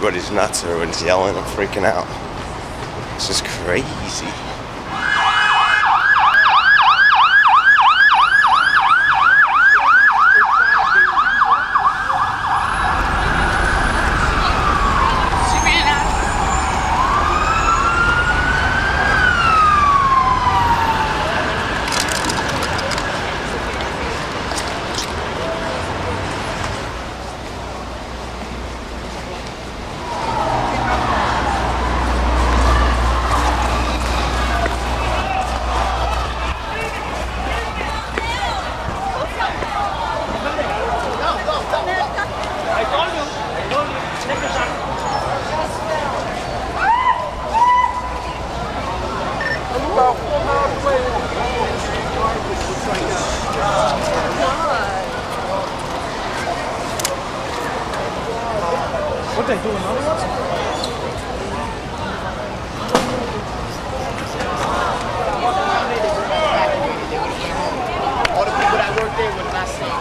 everybody's nuts. Everyone's yelling and freaking out. It's just crazy. What they doing? Another one? All the people that work there would not see.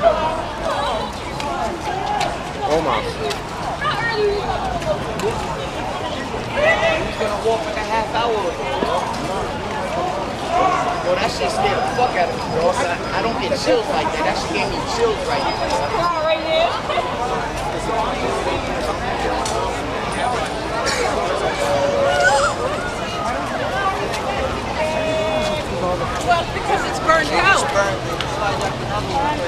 Almost. He's gonna walk like a half hour ago. Yo, that shit scared the fuck out of me, bro. I don't get chills like that. That shit gave me chills right now. Right here. Well, because it's burned out. It's burned. It's like another one.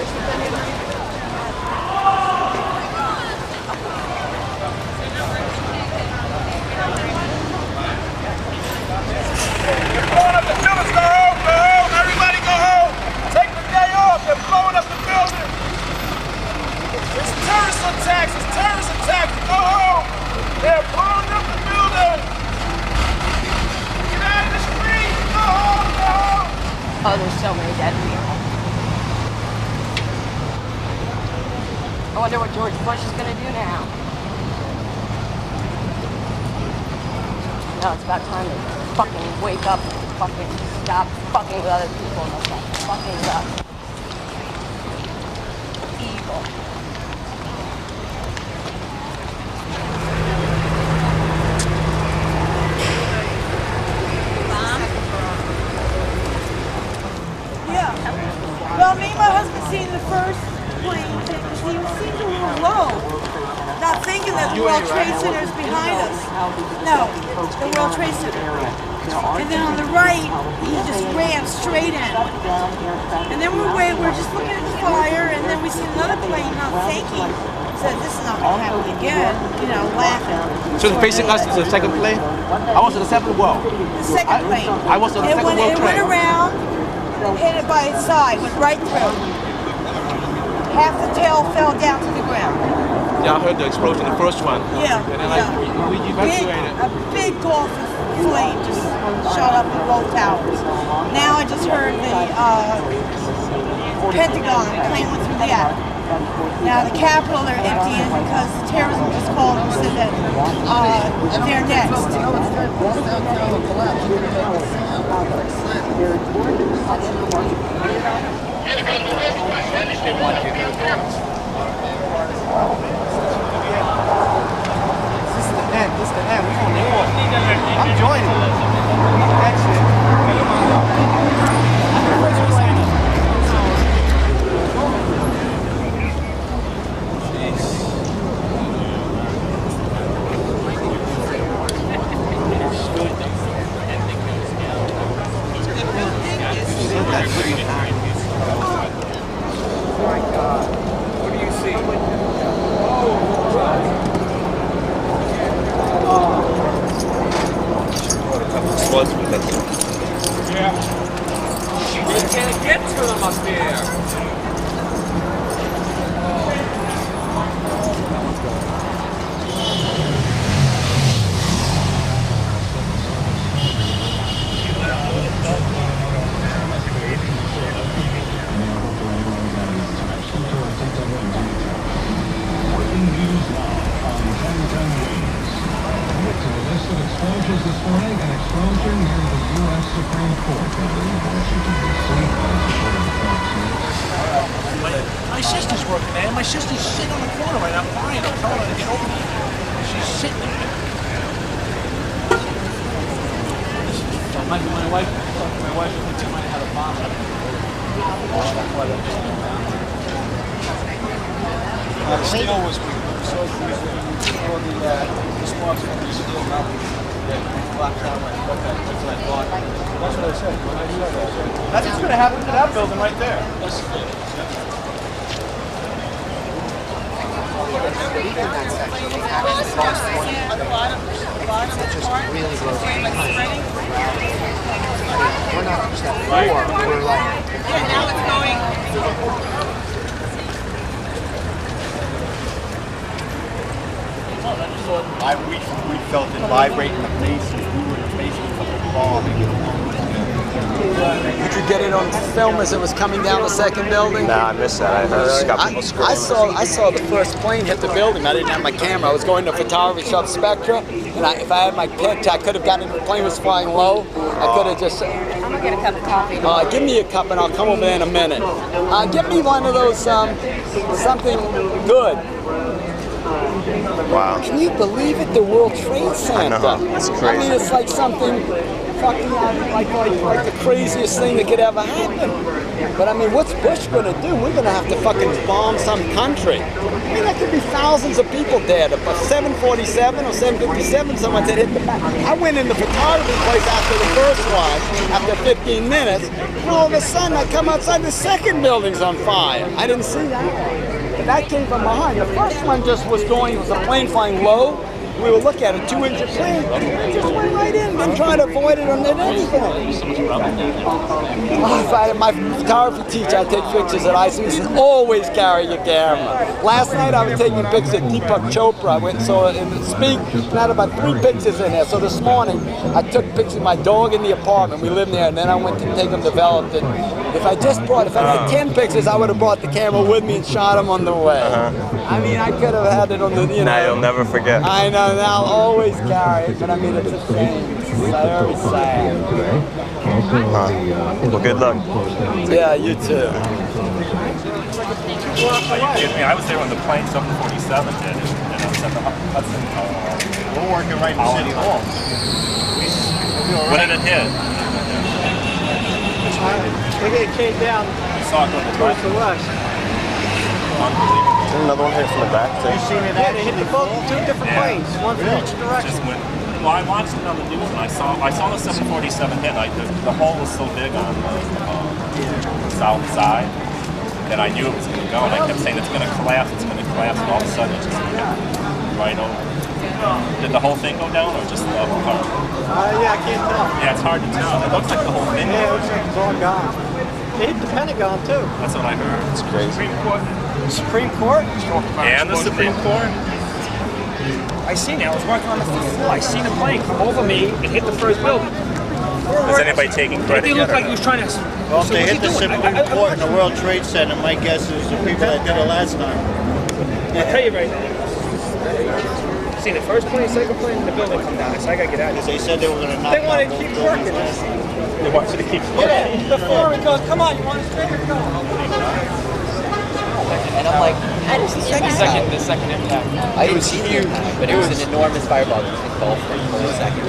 Oh, there's so many dead people. I wonder what George Bush is going to do now. No, it's about time to fucking wake up and fucking stop fucking with other people and stop fucking with us. Evil. Well, me and my husband seen the first plane because he seemed a little low, not thinking that the World Trade Center is behind us. No, the World Trade Center. And then on the right, he just ran straight in. And then we're just looking at the fire, and then we see another plane not thinking. Said, this is not going to happen again, you know, laughing. So it's facing us to the second plane? I was on the second wall. The second plane. I was on the second wall It train. went around, hit it by its side, went right through. Half the tail fell down to the ground. Yeah, I heard the explosion, the first one. Yeah. And then we evacuated. A big gulf of flame just shot up in both towers. Now I just heard the Pentagon plane went through that. Now the Capitol they're emptying because the terrorism just called and said that they're next. This is the end. We're on the air. I'm joining. That shit. Yeah. You can't get to them up there. Explosions this morning, an explosion near the U.S. Supreme Court, I believe, Washington, D.C., by supporting the My sister's working there. My sister's sitting on the corner right now crying. I'm telling her to get over here. She's sitting there. My wife, I think she might have had a bomb. The steel was weak. So for the sparks from the steel melted. Black down like, okay, that's what I thought. That's what I said. That's what's going to happen to that building right there. We're not just at war, we're like... Yeah, now it's going... We felt it vibrate in the face. We were in the basement of the bomb. Did you get it on film as it was coming down the second building? Nah, I missed that. I just got people screaming. I saw the first plane hit the building. I didn't have my camera. I was going to photography shop Spectra, and if I had my picture, I could have gotten the plane was flying low. I could have just. I'm gonna get a cup of coffee. Give me a cup, and I'll come over there in a minute. Get me one of those something good. Wow. Can you believe it? The World Trade Center. I know. It's crazy. I mean, it's like something fucking like the craziest thing that could ever happen. But I mean, what's Bush gonna do? We're gonna have to fucking bomb some country. I mean, there could be thousands of people dead. If a 747 or 757, someone said hit the back. I went in the photography place after the first one, after 15 minutes, and all of a sudden I come outside, the second building's on fire. I didn't see that. But that came from behind. The first one just was going, it was a plane flying low. We would look at a 2-inch plane. It just went right in, didn't try to avoid it or did anything. If I had my photography teacher, I'd take pictures at IC. He said, always carry your camera. Last night I was taking pictures of Deepak Chopra. I went and saw him speak, and I had about 3 pictures in there. So this morning, I took pictures of my dog in the apartment. We lived there, and then I went to take them developed. And if I had 10 pictures, I would have brought the camera with me and shot them on the way. I mean, I could have had it on the, Now you'll never forget. I know, and I'll always carry it, but I mean, it's a shame. It's very sad. Well, good luck. Yeah, you too. Are you kidding me? I was there when the plane 747 did it, and I was at the Hudson. We're working right in City Hall. When did it hit? Look at it came down You saw it going towards the west. Unbelievable. There's another one here from the back, too. You seen it? Yeah, they hit the both 2 different planes, one from each direction. Just went. Well, I watched it on the news, and I saw the 747 hit. The hole was so big on the south side that I knew it was going to go, and I kept saying it's going to collapse, and all of a sudden it just hit right over. Did the whole thing go down, or just the upper part? Yeah, I can't tell. Yeah, it's hard to tell. It looks like the whole thing. Yeah, it looks like it's all gone. They hit the Pentagon, too. That's what I heard. It's crazy. Supreme Court? And the Supreme Court? I seen it. I was working on the fifth floor. I seen the plane come over me and hit the first building. Is anybody taking It credit didn't yet? look like he was trying to. Well, if so they what's hit he the doing? Supreme Court and the World Trade Center, my guess is the people that did it last time. I'll tell you right now. Seen the first plane, second plane, and the building come down. I said, I gotta get out of Because here. they said they were going to knock They wanted down to keep both working. buildings last time. They want you to keep working. The foreman goes, come on, you want to straight or go? And I'm like, the second impact. I didn't see the impact, but it was an enormous fireball that engulfed for a second.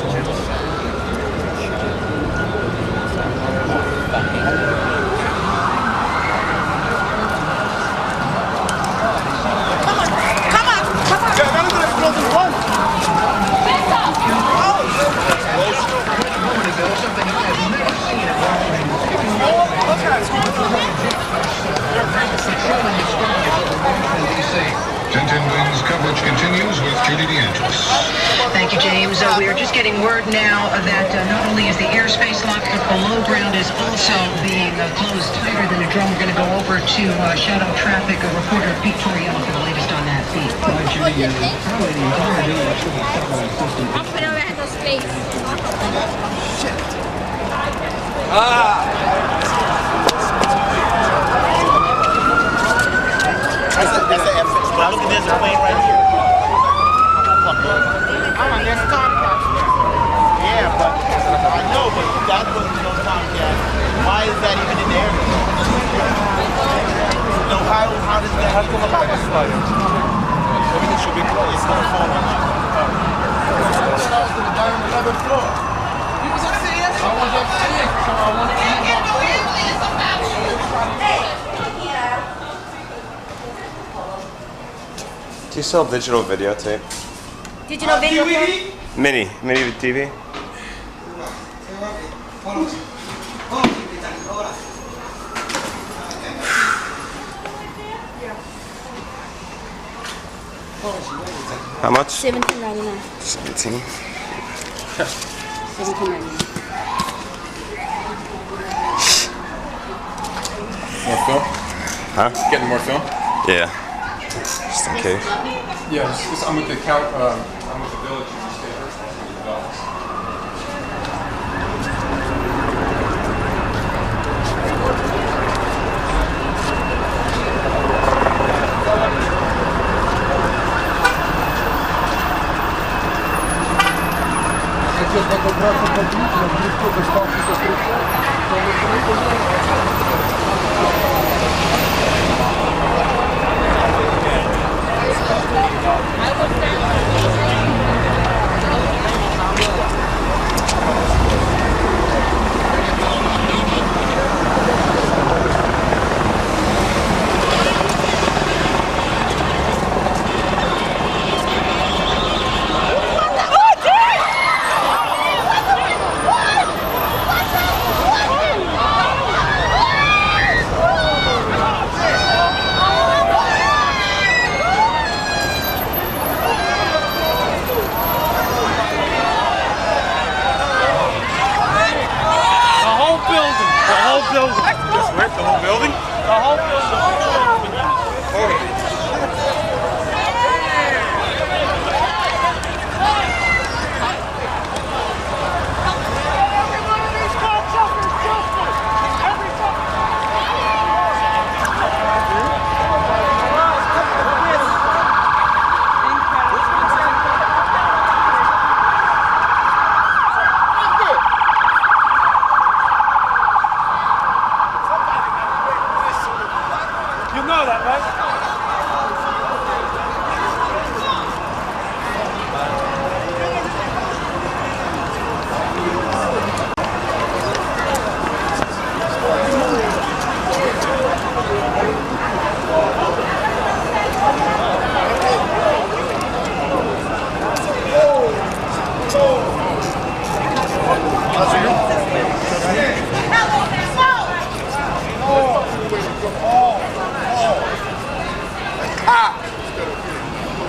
Wings coverage continues with Judy DeAngelis. Thank you, James. We are just getting word now that not only is the airspace locked, but below ground is also being closed tighter than a drum. We're going to go over to shadow traffic. A reporter, Pete Toriano, for the latest on that feed. Judy, probably the entire day I should have set my system. I'll put over at those space. Shit. That's the F-6. Now look at this plane right here. There's Tomcat here. Yeah, but I know, but that wasn't no Tomcat. Why is that even in there? Friday. Everything should be closed. It's not a phone. Do you sell digital videotape? Digital videotape? Mini TV? How much? $17.99. 17. $17.99. More film? Huh? Getting more film? Yeah. Just in case. Yeah, I'm with the I'm with the village. You stay first.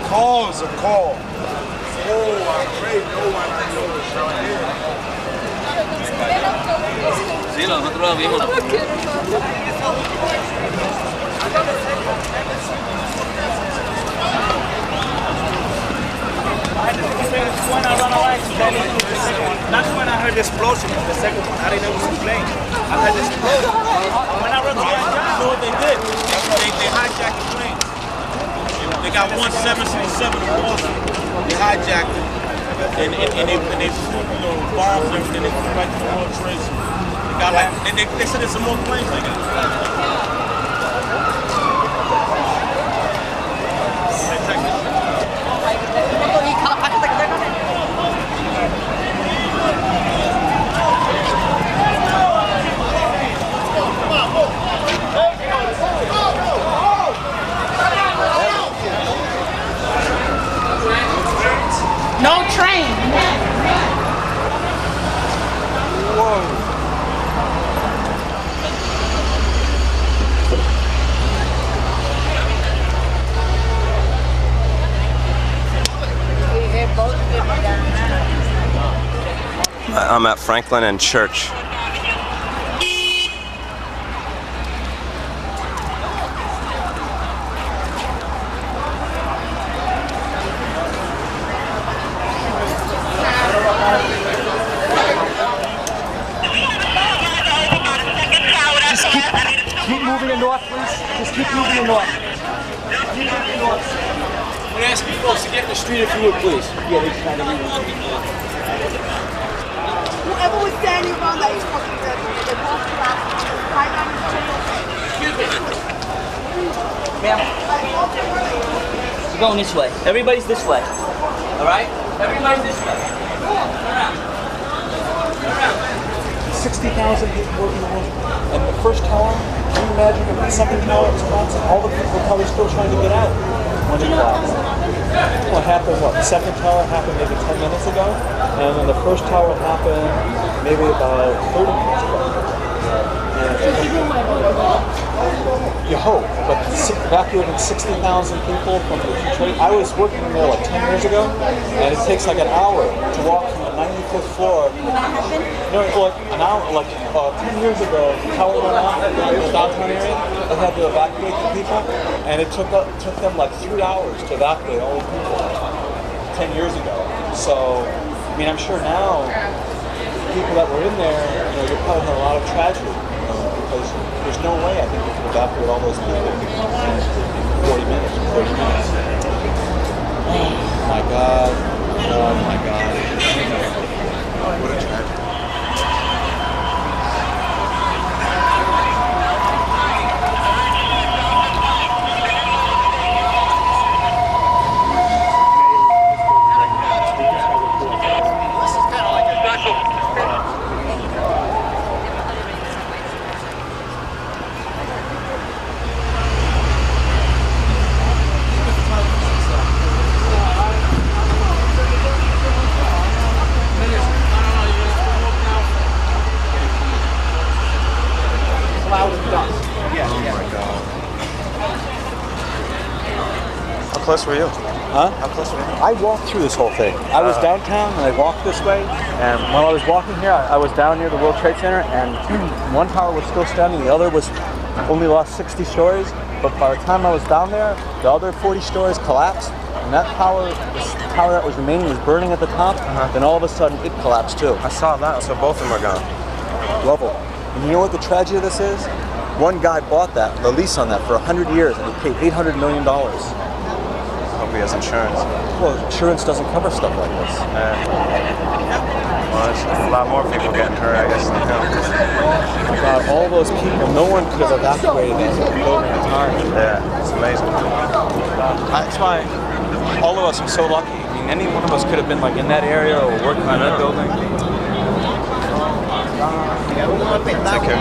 Calls a call. Oh, I pray no one I know is down here. Sí, nosotros lo vimos. That's when I heard the explosion. The second one, I didn't know it was a plane. I heard the explosion. When I run the right down, I know what they did. They hijacked the plane. They got 1767 in Boston. They hijacked it. And they flew, bombs and everything. They flew right to the World Trade Center. They got like, they said there's some more planes they got. No train. Whoa. I'm at Franklin and Church. Keep moving it north, please. Just keep moving it north. Keep moving it north. I'm going to ask you folks to get in the street if you would, please. Yeah, they kind of Whoever was standing around that fucking they walked around right on the street. Excuse me. Ma'am. We're going this way. Everybody's this way. All right? Everybody's this way. Come on, turn around. Turn around. 60,000 people working on it. And the first tower, can you imagine if the second tower was collapsing? All the people were probably still trying to get out when it collapsed. What happened, the second tower happened maybe 10 minutes ago, and then the first tower happened maybe about 30 minutes ago. You hope, but evacuating 60,000 people from the trade. I was working there like 10 years ago, and it takes like an hour to walk from the 95th floor. No, like an hour, like 10 years ago, the tower went out in the downtown area. They had to evacuate the people, and it took them like 3 hours to evacuate all the people 10 years ago. So, I mean, I'm sure now the people that were in there, you're probably having a lot of tragedy. Because there's no way I think we could evacuate all those people in 40 minutes or 30 minutes. Oh my God. Oh my God. What a tragedy. How close were you? Huh? How close were you? I walked through this whole thing. I was downtown and I walked this way, and while I was walking here, I was down near the World Trade Center, and one tower was still standing, the other was only lost 60 stories, but by the time I was down there, the other 40 stories collapsed, and that tower, the tower that was remaining was burning at the top, then all of a sudden it collapsed too. I saw that, so both of them are gone. Level. And you know what the tragedy of this is? One guy bought the lease on that for 100 years, and he paid $800 million. Hope he has insurance. Well, insurance doesn't cover stuff like this. Well, there's a lot more people getting hurt, I guess, than him. Oh my God, all those people, no one could have evacuated that building in time. Yeah, it's amazing. That's why all of us are so lucky. I mean, any one of us could have been like in that area or working on that building. Take care.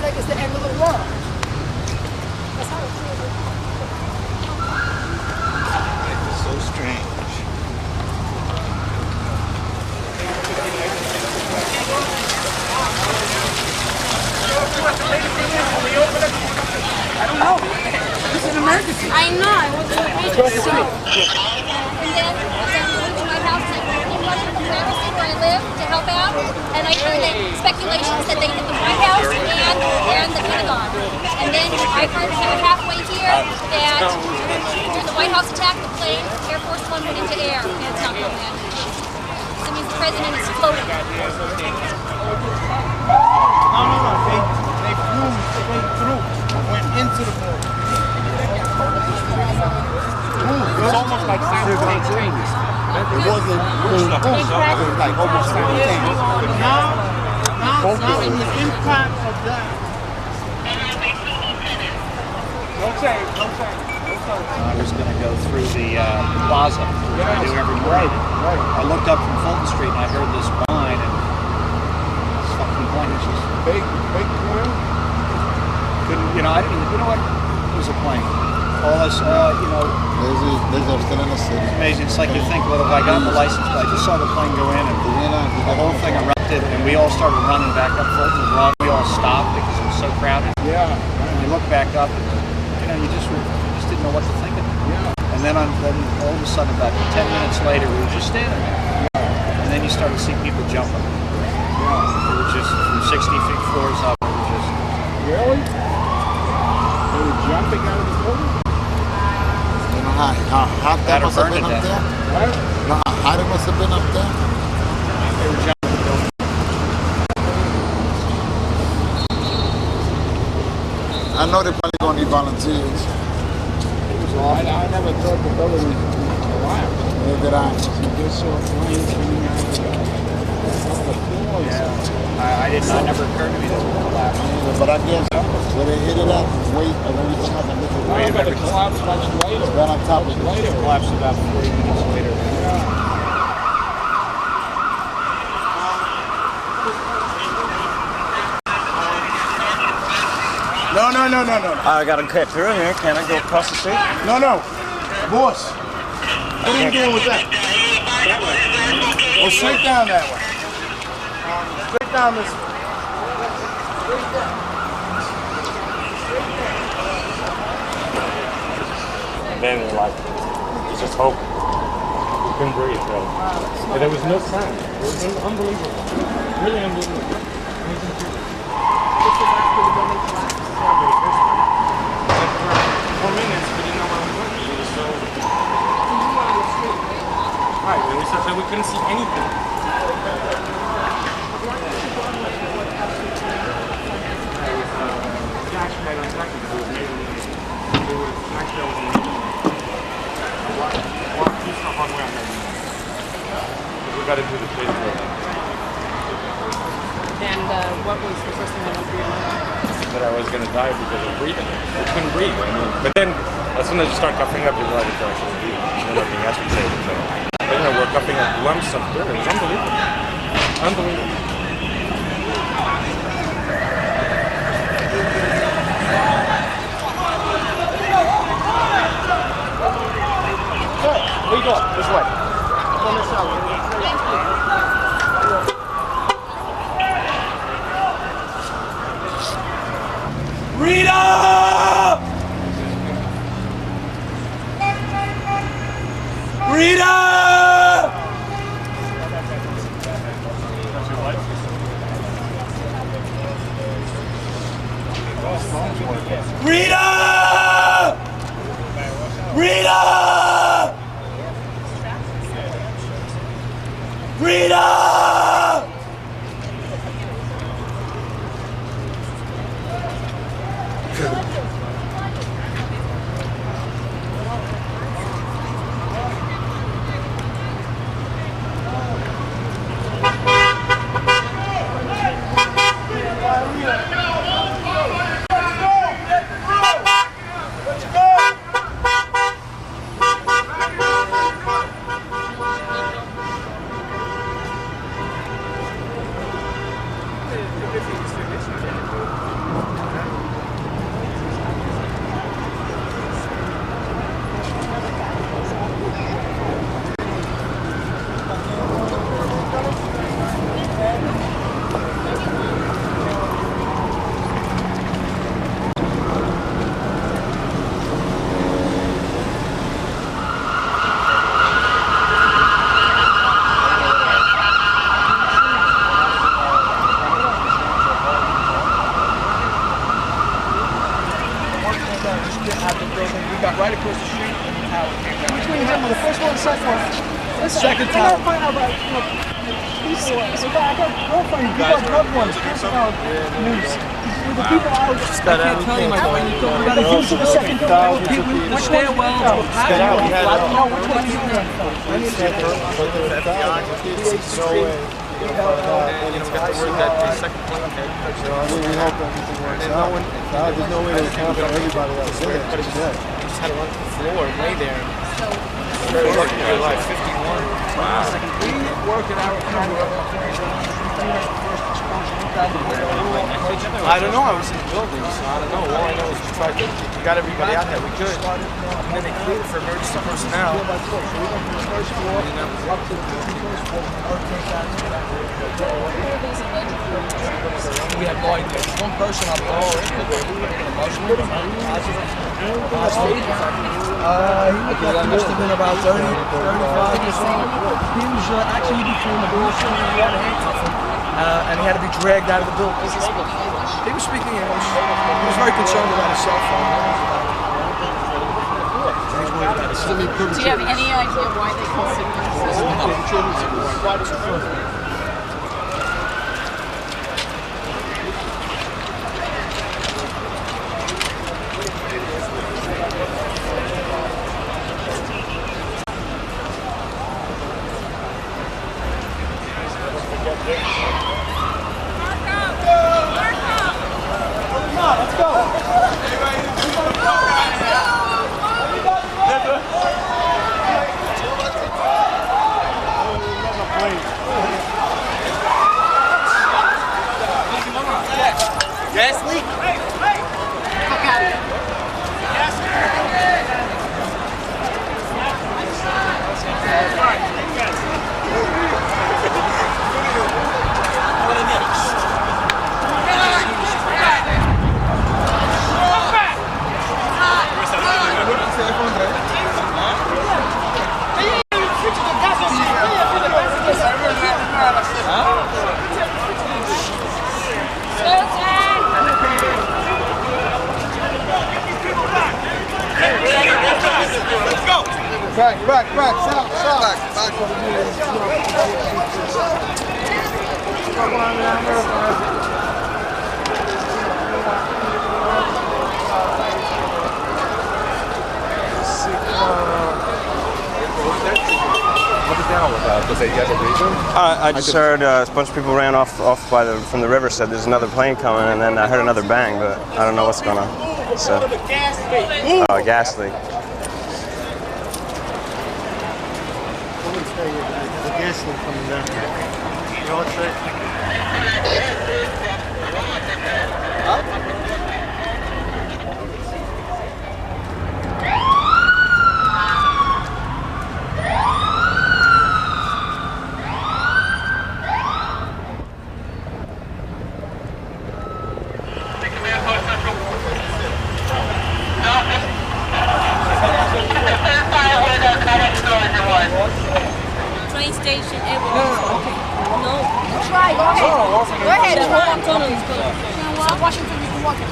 It's the end of the world. That's how it feels. Life is so strange. I don't know. This is an emergency. I know. I was waiting so. And then went to my house in Washington, where I live, to help out. And I heard that speculations that they hit the White House and the Pentagon. And then I heard halfway here that during the White House attack, the plane, Air Force One, went into air, and it's not going in. So it means the president is floating. No. They flew straight through, went into the building. It's almost like simultaneous. It wasn't like almost simultaneous. Now in the impact of that. I was going to go through the plaza, which I do every morning. I looked up from Fulton Street and I heard this whine, and this fucking plane was just Fake plane? couldn't, I didn't, what? It was a plane. All this, These are still in the city. It's amazing. It's like you think, well, if I got the license plate, I just saw the plane go in and the whole thing erupted, and we all started running back up Fulton Broad. We all stopped because it was so crowded. Yeah. And we looked back up, and you just didn't know what to think of it. Yeah. And then all of a sudden, about 10 minutes later, we were just standing there. Yeah. And then you started to see people jumping. Yeah. They were just from 60 feet floors up. It was just... Really? They were jumping out of the building? How hot that must have been up there? No, how hot it must have been up there? I know they're probably going to need volunteers. I never thought the building was collapsed. Neither did I. Just saw flames coming out of the floor. I never occurred to me that it would collapse. But I guess where they hit it at, weight of everything else, and Wait, but it collapsed much later. Right on top of it. Later. It collapsed about 40 minutes later. No. I gotta cut through here. Can I go across the street? No. Boss, what are you doing with that? Well, straight down that way. Straight down this way. And then like, it's just hope. We couldn't breathe, really. And there was no sound. It was unbelievable. Really unbelievable. Right, when we started, we couldn't see anything. We got into the place. And what was the first thing that went through your mind? That I was going to die because of breathing. I couldn't breathe. I mean, but then, as soon as you start coughing up, you realize that I shouldn't breathe. And then nothing else would say it. So, then we're coughing up lumps of dirt. It was unbelievable. Unbelievable. Where you go? This way. Up on this side. Rita! Rita! Rita! Rita! Rita! Right across the street, and the tower came down. Which one you hit? The first one, the second one? Second tower. tower. I find out about, I got girlfriend, you got drug ones, news. The people out, I can't tell you my point. We got to go to the second tower. Which stairwell? Get out. We had which one is it? and it's got the word that the second plane came. So I mean, we hope everything works out. There's no way to account for everybody that was there. But you just had to run to the floor and lay there. Very lucky your life. 51. Wow. We work it out. I don't know. I was in the building, so I don't know. All I know is we tried to. We got everybody out there. We could. And then they cleared for emergency personnel. We have no idea. One person on the all he must have been about 30, 35 years old. He was actually between the bullshit and he had a handcuff him. And he had to be dragged out of the building. He was speaking English. He was very concerned about his cell phone. Do you have any idea why they consider this? Let's go. Gas leak? Fuck out of here. Let's go. Back, south. Does they get a reason? I just heard a bunch of people ran off from the river, said there's another plane coming, and then I heard another bang, but I don't know what's going on. So, gas leak. The gas leak coming down. You know what's that? Train station, everyone. No. Try, go ahead. Go ahead. The whole tunnel is closed. Washington, you can walk it.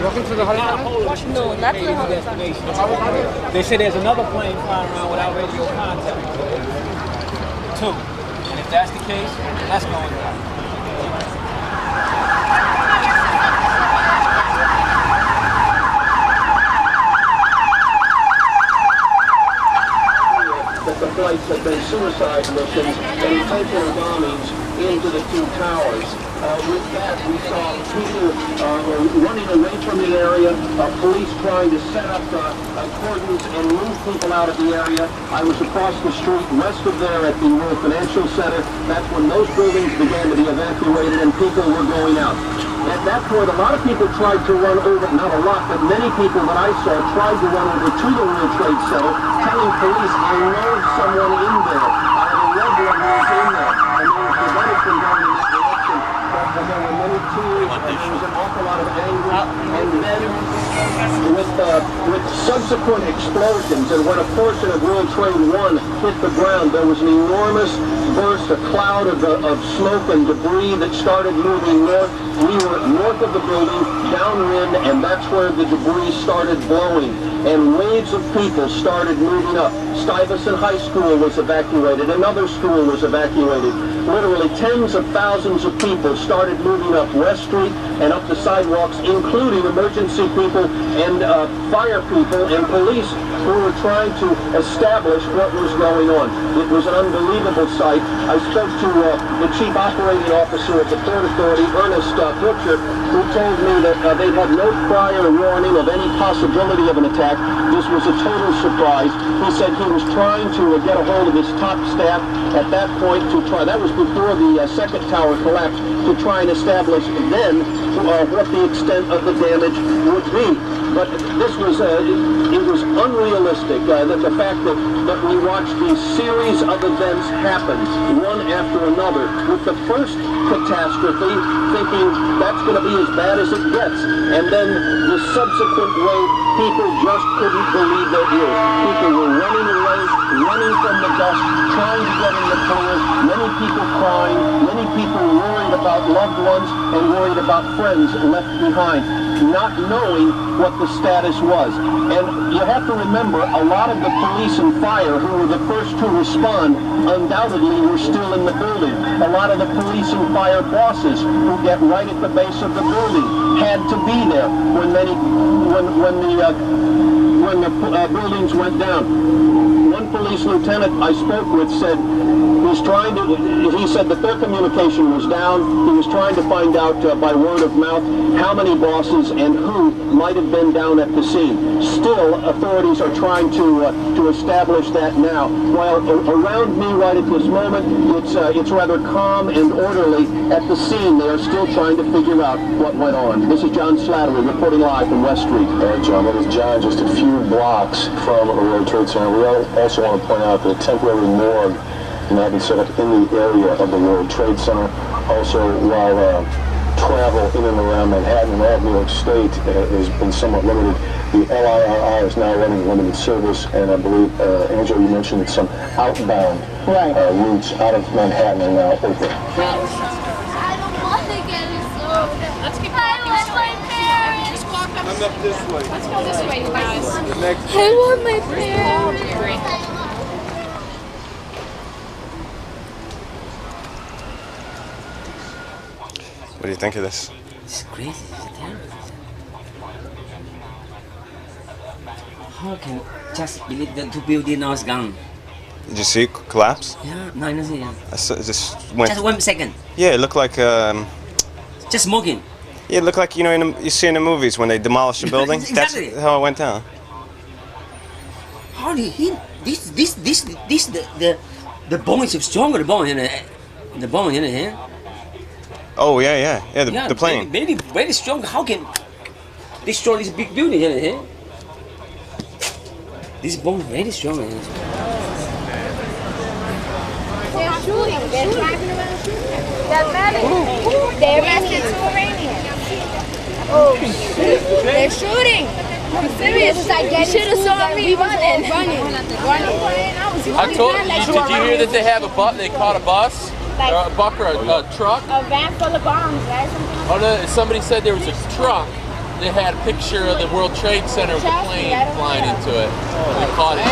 Walking to the Hollywood? No, not to the Hollywood. They say there's another plane flying around without radio contact. 2. And if that's the case, that's going down. That the flights have been suicide missions and intentional bombings into the two towers. With that, we saw people running away from the area, police trying to set up cordons and move people out of the area. I was across the street west of there at the World Financial Center. That's when those buildings began to be evacuated and people were going out. At that point, a lot of people tried to run over, not a lot, but many people that I saw tried to run over to the World Trade Center, telling police, I know someone in there. I have a loved one who's in there. And they were prevented from going in that direction. But there were many tears, and there was an awful lot of anger. And then, with subsequent explosions, and when a portion of World Trade 1 hit the ground, there was an enormous burst, a cloud of smoke and debris that started moving north. We were north of the building, downwind, and that's where the debris started blowing. And waves of people started moving up. Stuyvesant High School was evacuated. Another school was evacuated. Literally tens of thousands of people started moving up West Street and up the sidewalks, including emergency people and fire people and police who were trying to establish what was going on. It was an unbelievable sight. I spoke to the chief operating officer of the Port Authority, Ernest Butcher, who told me that they'd had no prior warning of any possibility of an attack. This was a total surprise. He said he was trying to get a hold of his top staff at that point to try, that was before the second tower collapsed, to try and establish then what the extent of the damage would be. But this was, it was unrealistic, that the fact that we watched these series of events happen, one after another, with the first catastrophe thinking that's going to be as bad as it gets, and then the subsequent wave, people just couldn't believe their ears. People were running away, running from the dust, trying to get in the clear, many people crying, many people worried about about loved ones and worried about friends left behind, not knowing what the status was. And you have to remember, a lot of the police and fire who were the first to respond undoubtedly were still in the building. A lot of the police and fire bosses who get right at the base of the building had to be there when the buildings went down. One police lieutenant I spoke with said he said that their communication was down. He was trying to find out by word of mouth how many bosses and who might have been down at the scene. Still, authorities are trying to establish that now. While around me right at this moment, it's rather calm and orderly at the scene. They are still trying to figure out what went on. This is John Slattery reporting live from West Street. All right, John, that is John, just a few blocks from a World Trade Center. We also want to point out that a temporary morgue now been set up in the area of the World Trade Center. Also, while travel in and around Manhattan and all of New York State has been somewhat limited, the LIRR is now running limited service, and I believe, Angela, you mentioned that some outbound routes out of Manhattan are now open. I don't want to get it so. Let's keep walking. I want my parents. Just walk up. I'm up this way. Let's go this way, you guys. I want my parents. What do you think of this? It's crazy. It's terrible. How can just believe that two buildings now is gone? Did you see it collapse? Yeah, no, I don't see. Yeah. Just went. Just 1 second. Yeah, it looked like. Just smoking. Yeah, it looked like you see in the movies when they demolish a building. Exactly. That's how it went down. How did he? The bone is stronger. The bone in the hand. Oh yeah. The plane. Maybe very strong. How can destroy this big building here? This bone is very strong. They're shooting. They're driving around shooting. Doesn't matter. They arrested 2 Iranians. Oh shit! They're shooting. I'm serious. You should have saw me running. I told you. Did you hear that they have a bus? They caught a bus. Like or a buck or a truck? A van full of bombs, right? Oh no, somebody said there was a truck that had a picture of the World Trade Center with a plane flying into it. They caught it.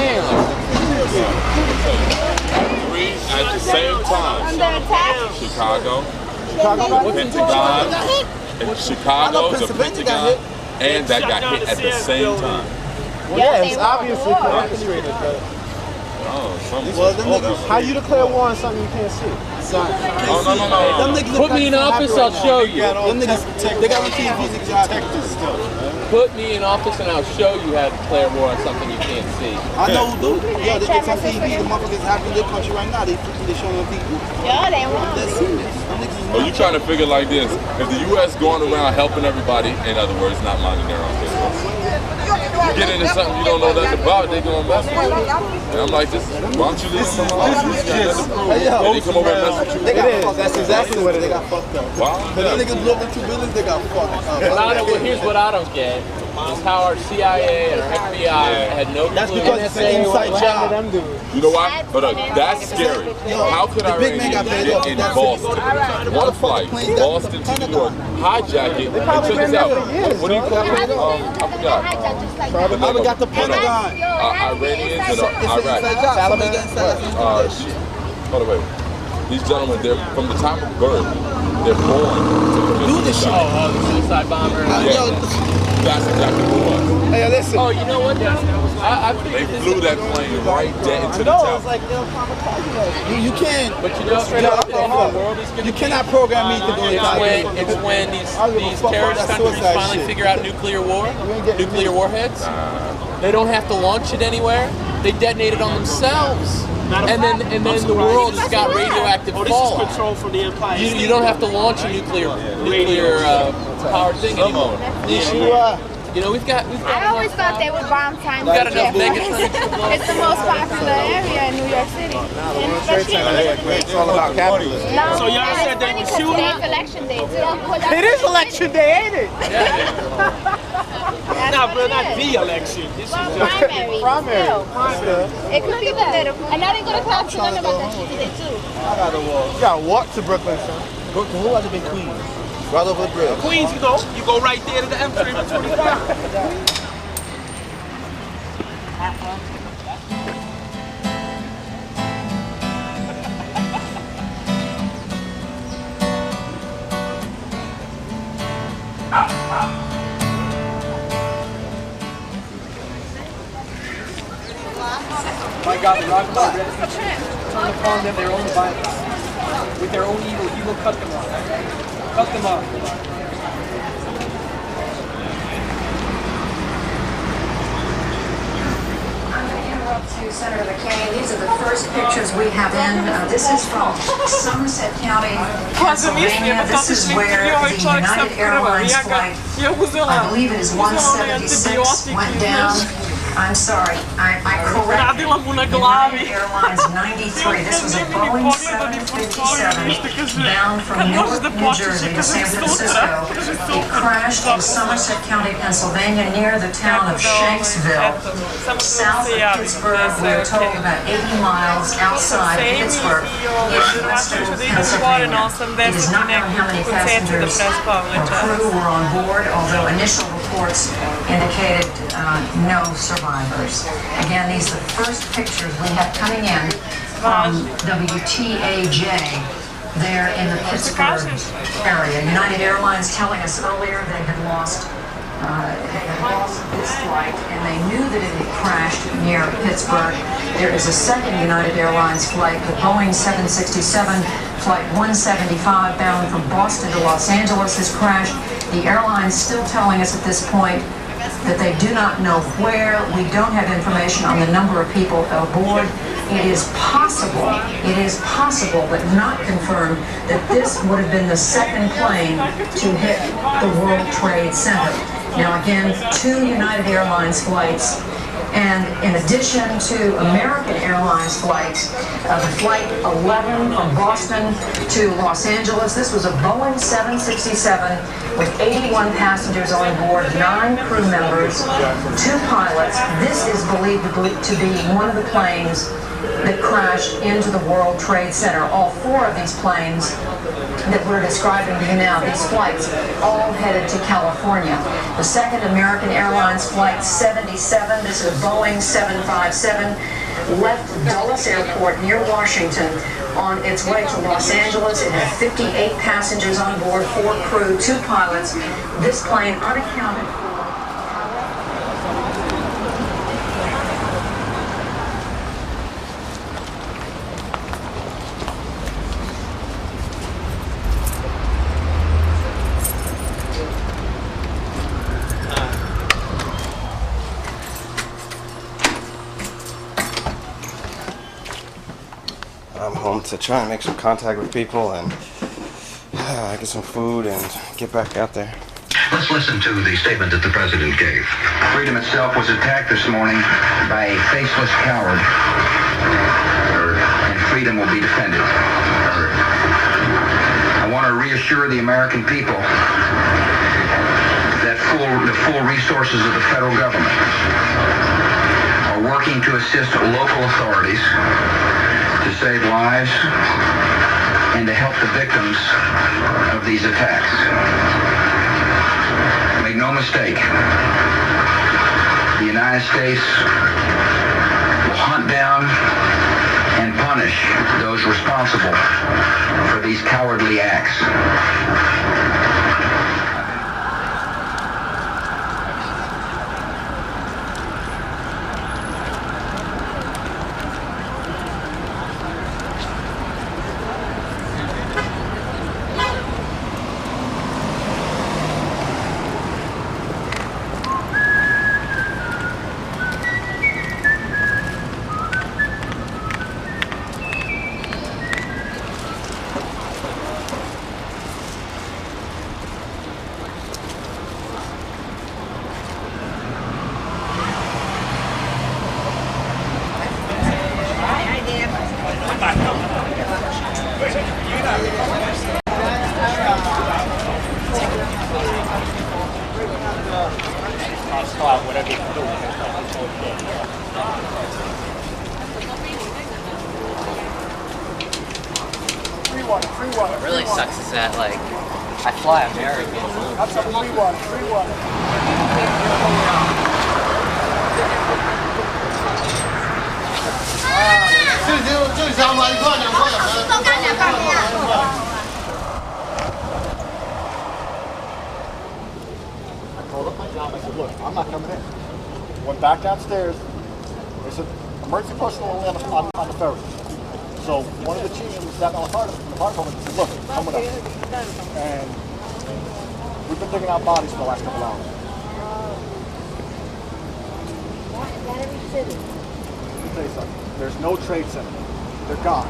Three at the same time. Under attack. Chicago, Pentagon, and Chicago, the Pentagon, and that got hit at the same time. Well, yeah, it's obviously orchestrated, but... how you declare war on something you can't see? Put me in office, I'll show you. Them niggas, they got TVs protected still. Put me in office and I'll show you how to declare war on something you can't see. I know who do. Yeah, they get some TV. The motherfuckers happening in their country right now. They showing them TV. Yeah, they want. That's serious. Are you trying to figure like this? If the U.S. going around helping everybody, in other words, not minding their own business. You get into something you don't know nothing about, they gonna mess with you. And I'm like, why don't you just come over and mess with you? They got fucked. That's exactly what it is. They got fucked up. Wow. But these niggas blew up the 2 buildings, they got fucked up. Here's what I don't get. Is how our CIA and our FBI had no clue. That's because it's an inside job. You know why? But that's scary. How could Iranians get in Boston? One flight, Boston to New York, hijack it, and check this out. What do you call it? I forgot. Probably got the Pentagon. Iranians and Iraq. Hold on, wait. These gentlemen, they're from the time of birth, they're born to do this shit. Oh, the suicide bomber. That's exactly what it was. Hey, listen. Oh, you know what? They flew that plane right dead into the tower. It's like you can't. But you know, straight up, the world is you cannot program me to go inside. It's when these terrorist countries finally figure out nuclear warheads. They don't have to launch it anywhere. They detonate it on themselves. And then the world has got radioactive fallout. This is control from the Empire. You don't have to launch a nuclear powered thing anymore. You know, we've got. I always thought they would bomb Times We've got enough Square. Megatrons. It's the most popular area in New York City. It's all about capitalism. No, So y'all said they were shooting? Today's election day too. It is election day, ain't it? Nah, bro, not the election. This is primary. Primary. Still. It could be political. And I didn't go to class to learn about that shit today too. I gotta walk. You gotta walk to Brooklyn, son. who has been Queens? Right over the bridge. Queens, you go right there to the M325. My God, the Rockabye Redskins turn upon them their own violence. With their own evil, he will cut them off. Cut them off. To Senator McCain, these are the first pictures we have in. This is from Somerset County, Pennsylvania. This is where the United Airlines flight, I believe it is 176, went down. I'm sorry, I corrected. United Airlines 93. This was a Boeing 757 bound from Newark, New Jersey to San Francisco. It crashed in Somerset County, Pennsylvania, near the town of Shanksville, south of Pittsburgh. We are told about 80 miles outside of Pittsburgh in western Pennsylvania. It is not known how many passengers or crew were on board, although initial reports indicated no survivors. Again, these are the first pictures we have coming in from WTAJ there in the Pittsburgh area. United Airlines telling us earlier they had lost this flight, and they knew that it had crashed near Pittsburgh. There is a second United Airlines flight, the Boeing 767, flight 175, bound from Boston to Los Angeles, has crashed. The airline is still telling us at this point that they do not know where. We don't have information on the number of people aboard. It is possible, but not confirmed, that this would have been the second plane to hit the World Trade Center. Now again, 2 United Airlines flights, and in addition to American Airlines flights, the flight 11 from Boston to Los Angeles, this was a Boeing 767 with 81 passengers on board, 9 crew members, 2 pilots. This is believed to be one of the planes that crashed into the World Trade Center. All 4 of these planes that we're describing to you now, these flights, all headed to California. The second American Airlines flight 77, this is a Boeing 757, left Dulles Airport near Washington on its way to Los Angeles. It had 58 passengers on board, 4 crew, 2 pilots. This plane unaccounted for. I'm home to try and make some contact with people and get some food and get back out there. Let's listen to the statement that the president gave. Freedom itself was attacked this morning by a faceless coward, and freedom will be defended. I want to reassure the American people that the full resources of the federal government are working to assist local authorities to save lives and to help the victims of these attacks. Make no mistake, the United States will hunt down and punish those responsible for these cowardly acts. water, free water. What really sucks is that, like, I fly American. That's some free water, free water. I called up my job. I said, look, I'm not coming in. Went back downstairs. They said, emergency personnel only on the ferry. So one of the chiefs was down on the fire department said, look, come with us. And we've been digging out bodies for the last couple hours. Not every city. Let me tell you something. There's no trade center. They're gone.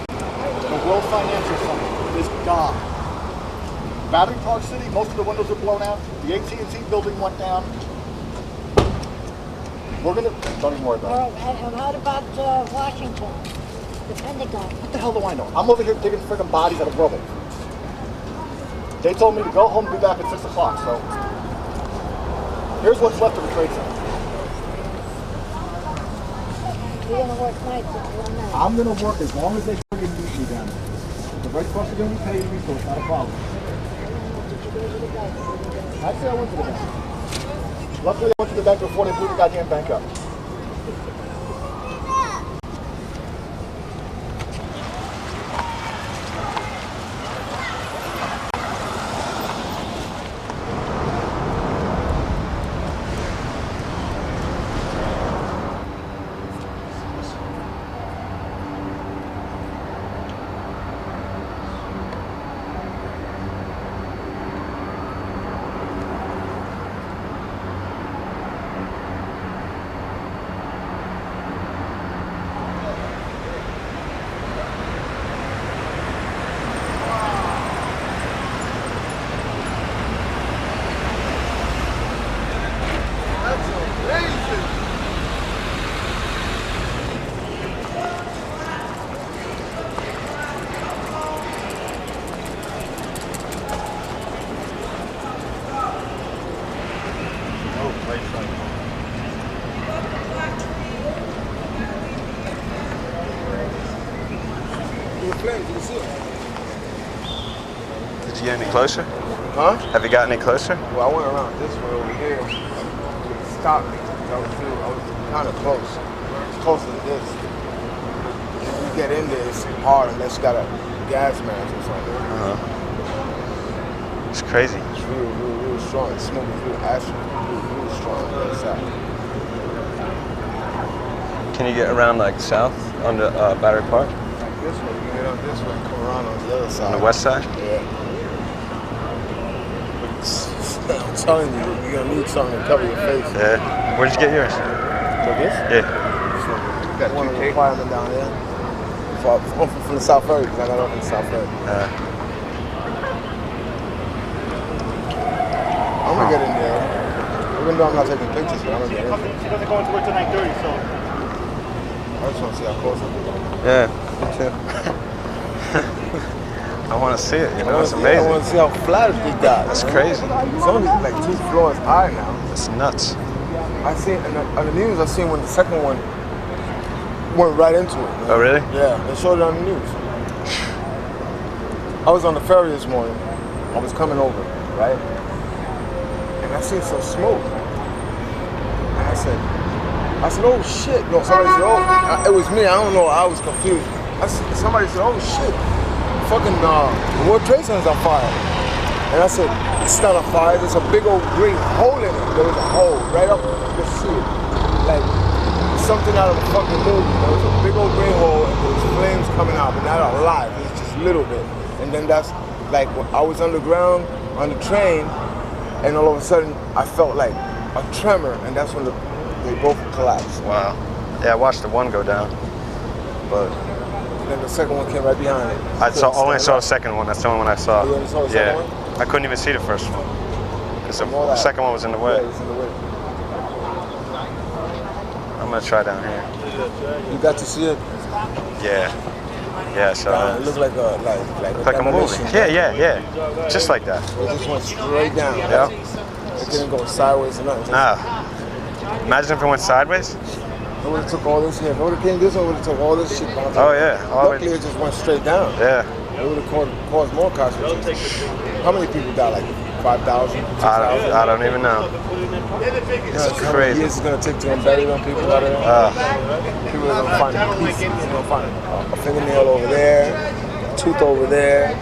The World Financial Center is gone. Battery Park City, most of the windows are blown out. The AT&T building went down. We're gonna, don't even worry about it. And what about Washington? The Pentagon? What the hell do I know? I'm over here digging freaking bodies out of rubble. They told me to go home and be back at 6 o'clock, so here's what's left of the trade center. You're gonna work nights one night. I'm gonna work as long as they freaking need me down there. The Red Cross are gonna be paying me, so it's not a problem. Did you go to the bank? Actually, I went to the bank. Luckily, I went to the bank before they blew the goddamn bank up. Did you get any closer? Huh? Have you gotten any closer? Well, I went around this way over here. It stopped me. I was kind of close. It's closer to this. If you get in there, it's hard unless you got a gas mask or something. It's crazy. It's real strong. The smoke is real acid. Real strong on the side. Can you get around like south on the Battery Park? Like this way. You can get up this way and come around on the other side. On the west side? Yeah. I'm telling you, you're gonna need something to cover your face. Yeah. Where'd you get yours? So this? Yeah. Got one of the firemen down there. From the South Ferry, because I got off in the South Ferry. I'm gonna get in there. Even though I'm not taking pictures, but I'm gonna get in there. She doesn't go into work till 9:30, so. I just want to see how close I'm going. Yeah, me too. I want to see it, you know, it's amazing. I want to see how flat it got. That's crazy. Some of these are like 2 floors high now. It's nuts. I seen on the news. I seen when the second one went right into it. Man. Oh really? Yeah, they showed it on the news. I was on the ferry this morning. I was coming over, right? And I seen some smoke. And I said, oh shit. No, somebody said, oh, it was me. I don't know. I was confused. Somebody said, oh shit. Fucking the World Trade Center's on fire. And I said, it's not on fire. There's a big old green hole in it. There was a hole right up. You can see it. Like something out of a fucking movie. There was a big old green hole and there was flames coming out, but not a lot. It was just a little bit. And then that's like when I was underground on the train, and all of a sudden I felt like a tremor, and that's when they both collapsed. Wow. Yeah, I watched the one go down, but then the second one came right behind it. I only saw the second one. That's the only one I saw. You only saw the second one? I couldn't even see the first one because the second one was in the way. Yeah, it was in the way. I'm gonna try down here. You got to see it? Yeah. Yeah, so it looked like a like a movie. Yeah. Just like that. It just went straight down. Yeah. It didn't go sideways or nothing. Nah. Imagine if it went sideways. It would have took all this here. If it would have came this way, it would have took all this shit down. Oh yeah. Luckily, it just went straight down. Yeah. It would have caused more casualties. How many people died? Like 5,000? I don't even know. It's How many crazy. years it's gonna take to unbury them people out of there? People are gonna find pieces. They're gonna find a fingernail over there, a tooth over there,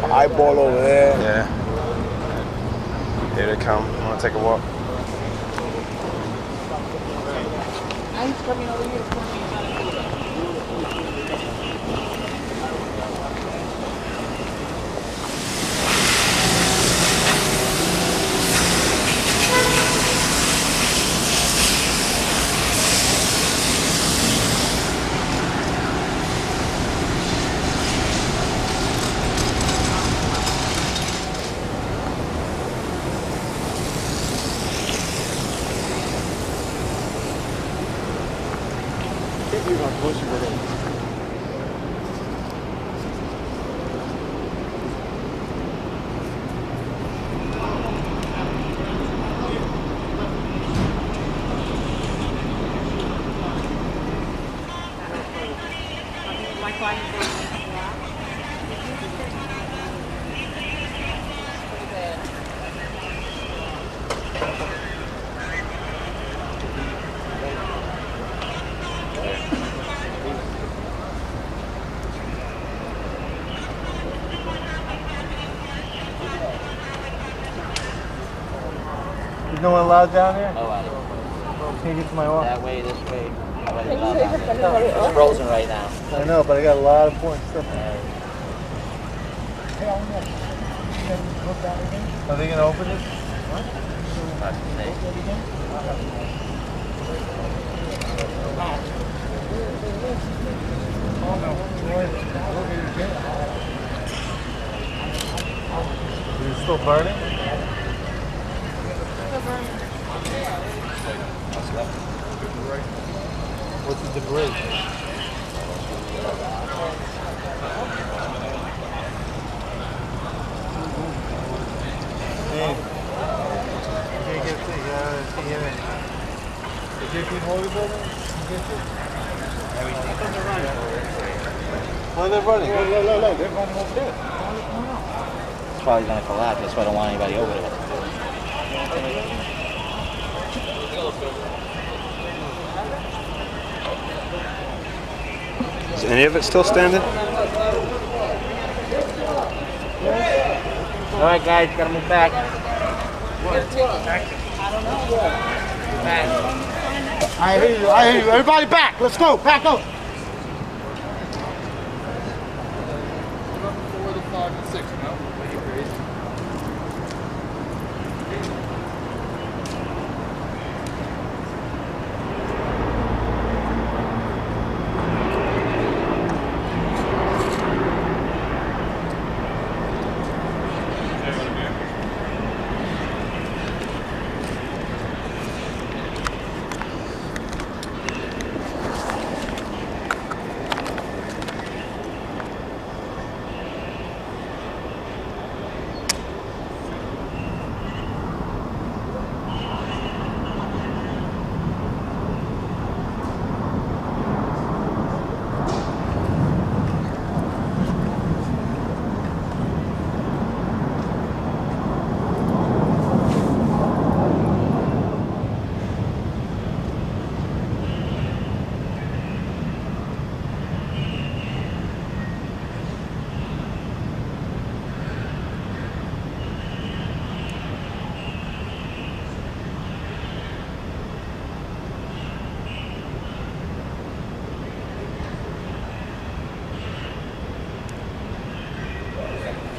an eyeball over there. Yeah. Here they come. I'm gonna take a walk. Is no one allowed down there? Oh, I don't. Can't get to my office. That way, this way. Nobody's allowed down there. It's frozen right now. I know, but I got a lot of important stuff. Are they gonna open this? Is it still burning? What's the debris? Can't get it. The JP Morgan building? Well, they're running. Look. They're running over there. It's probably going to collapse. That's why I don't want anybody over there. Is any of it still standing? All right, guys, gotta move back. I hear you. Everybody back. Let's go. Back up.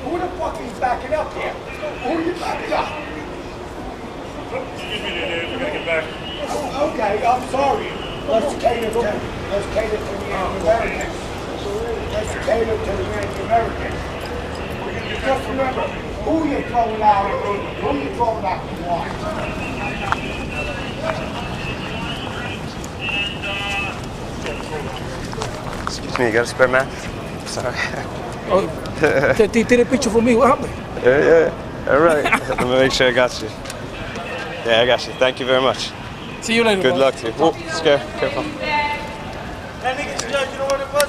Who the fuck is backing up here? Who are you backing up? Excuse me, dude. We're gonna get back. Okay, I'm sorry. Let's cater to the Americans. Let's cater to the Americans. Just remember, who you're throwing out, who you're throwing out and why. Excuse me, you got a spare map? Sorry. Oh, take a picture for me. What happened? Yeah. All right. Let me make sure I got you. Yeah, I got you. Thank you very much. See you later. Good luck to you. Oh, scare. Careful. That nigga judge, you know what it was?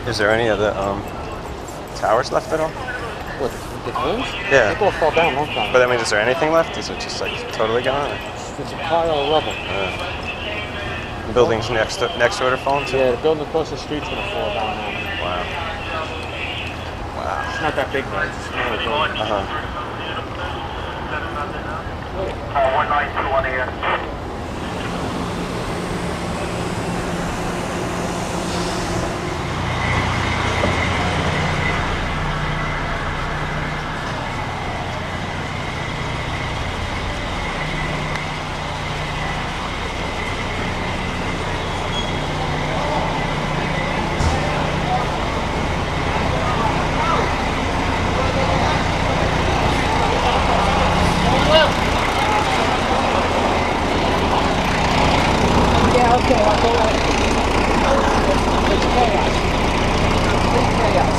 Is there any of the towers left at all? What, the balloons? Yeah. They all fall down a long time. But I mean, is there anything left? Is it just like totally gone? It's a pile of rubble. Buildings next door are falling too? Yeah, the building across the street's gonna fall down now. Wow. Wow. It's not that big though, it's a smaller building. Uh-huh. 192 here. Yeah, okay, I'll go right. It's chaos. It's chaos.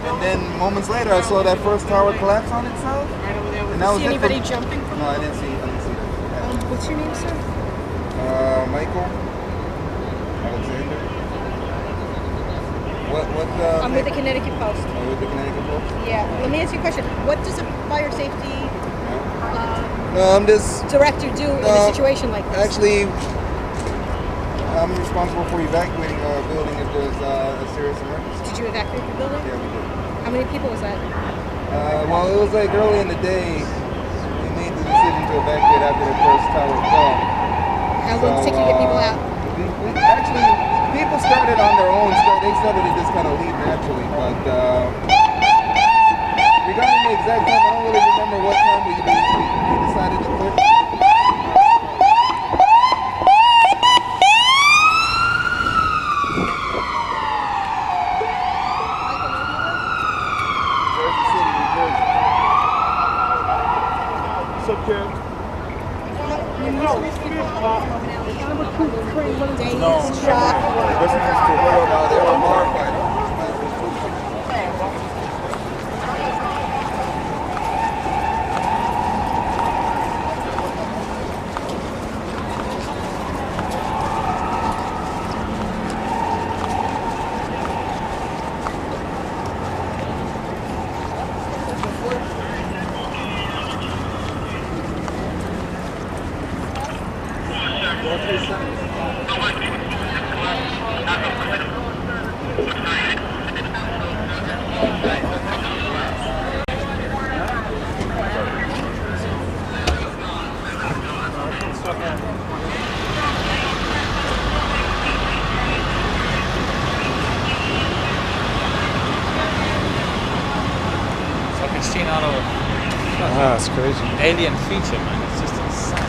And then moments later, I saw that first tower collapse on itself. And that was See anybody jumping from No, I didn't see that. What's your name, sir? Michael Alexander. What? I'm with the Connecticut Post. Oh, with the Connecticut Post? Yeah. Let me ask you a question. What does a fire safety No, I'm just director do in a situation like this? Actually, I'm responsible for evacuating a building if there's a serious emergency. Did you evacuate the building? Yeah, we did. How many people was that? Well, it was like early in the day. We made the decision to evacuate after the first tower fell. How long did it take you to get people out? Actually, people started on their own. They started to just kind of leave naturally. But regarding the exact time, I don't really remember what time we decided to quit. So, Karen, Fucking seen out of That's crazy. alien feature, man. It's just insane.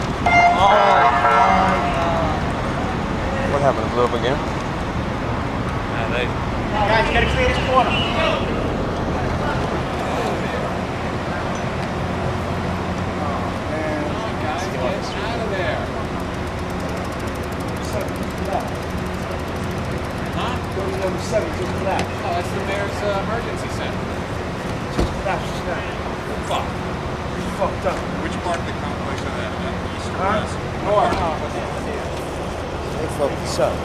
What happened? It blew up again? Guys, you gotta clear this corner. Go to number 7, just left. Oh, that's the mayor's emergency center. Just left. Fuck. It's fucked up. Which part of the complex are that? East or Huh? west? North. They fucked us up.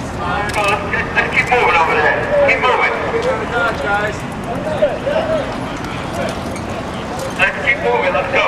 Let's keep moving over there. Keep moving. Guys. Let's keep moving. Let's go.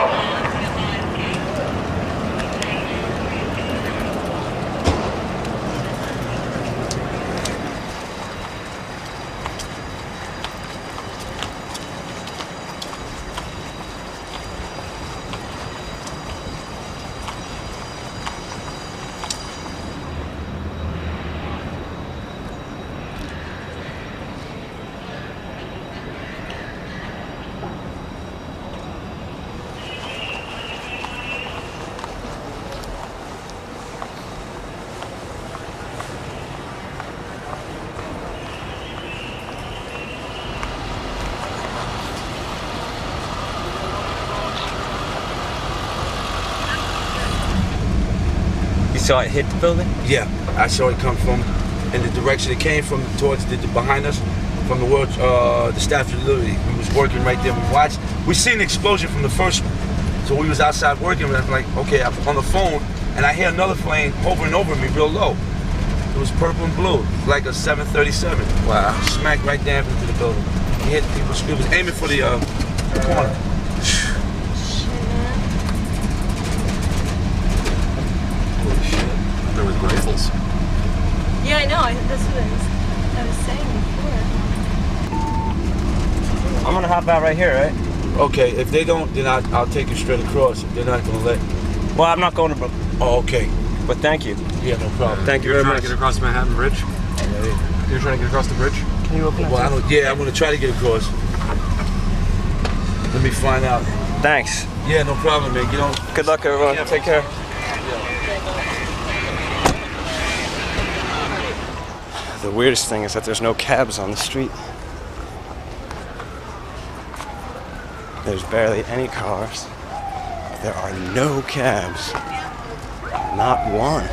saw it hit the building? Yeah, I saw it come from in the direction it came from, towards the behind us, from the world, the Statue of Liberty. We was working right there. We watched. We seen the explosion from the first one. So we was outside working. And I was like, okay, I'm on the phone, and I hear another plane hovering over me real low. It was purple and blue, like a 737. Wow! Smacked right down into the building. He hit people. It was aiming for the corner. Holy shit! There was rifles. Yeah, I know. That's what I was saying before. I'm gonna hop out right here, right? Okay, if they don't, then I'll take you straight across. If they're not gonna let. Well, I'm not going to. Oh, okay. But thank you. Yeah, no problem. Thank you very much. You're trying to get across Manhattan Bridge? You're trying to get across the bridge? Can you open Well, I don't, yeah, I'm gonna try to get across. Let me find out. Thanks. Yeah, no problem, man. Get on. Good luck, everyone. Yeah, Take care. The weirdest thing is that there's no cabs on the street. There's barely any cars. There are no cabs. Not one.